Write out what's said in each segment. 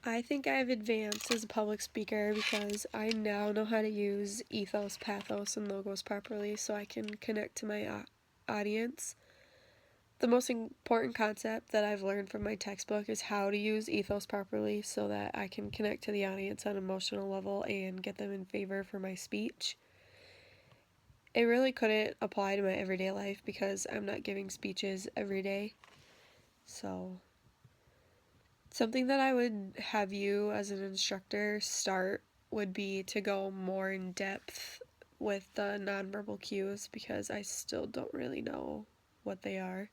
I think I've advanced as a public speaker because I now know how to use ethos, pathos, and logos properly so I can connect to my audience. The most important concept that I've learned from my textbook is how to use ethos properly so that I can connect to the audience on an emotional level and get them in favor for my speech. It really couldn't apply to my everyday life because I'm not giving speeches every day. So, something that I would have you as an instructor start would be to go more in depth with the nonverbal cues because I still don't really know what they are.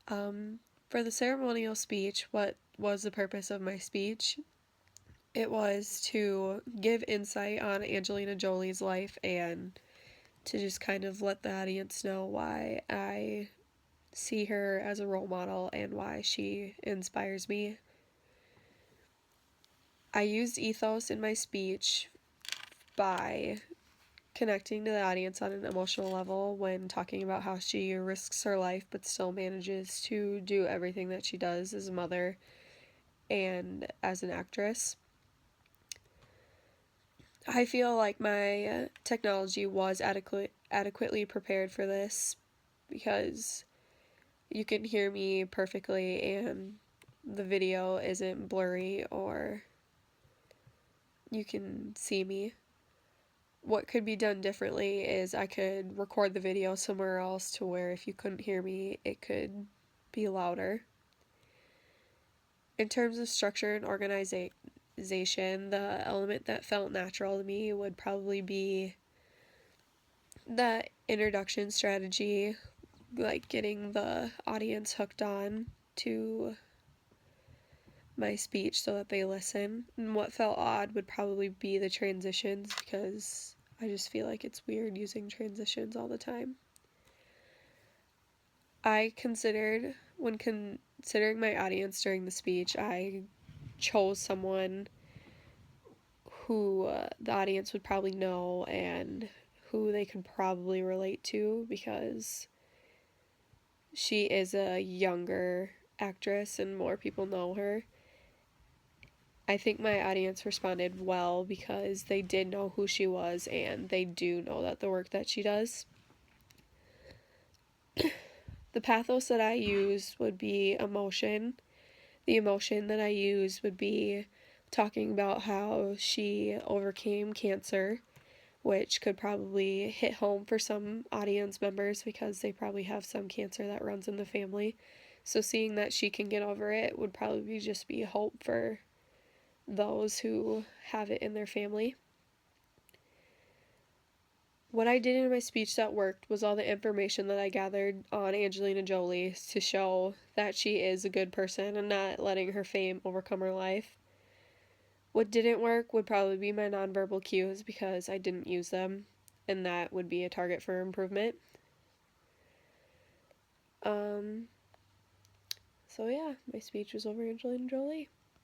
For the ceremonial speech, what was the purpose of my speech? It was to give insight on Angelina Jolie's life and to just kind of let the audience know why I see her as a role model and why she inspires me. I used ethos in my speech by connecting to the audience on an emotional level when talking about how she risks her life but still manages to do everything that she does as a mother and as an actress. I feel like my technology was adequately prepared for this because you can hear me perfectly and the video isn't blurry or you can see me. What could be done differently is I could record the video somewhere else to where if you couldn't hear me, it could be louder. In terms of structure and organization, the element that felt natural to me would probably be the introduction strategy, like getting the audience hooked on to my speech so that they listen. And what felt odd would probably be the transitions because I just feel like it's weird using transitions all the time. When considering my audience during the speech, I chose someone who the audience would probably know and who they could probably relate to because she is a younger actress and more people know her. I think my audience responded well because they did know who she was and they do know that the work that she does. The pathos that I use would be emotion. The emotion that I use would be talking about how she overcame cancer, which could probably hit home for some audience members because they probably have some cancer that runs in the family. So seeing that she can get over it would probably just be hope for those who have it in their family. What I did in my speech that worked was all the information that I gathered on Angelina Jolie to show that she is a good person and not letting her fame overcome her life. What didn't work would probably be my nonverbal cues because I didn't use them, and that would be a target for improvement. So yeah, my speech was over Angelina Jolie.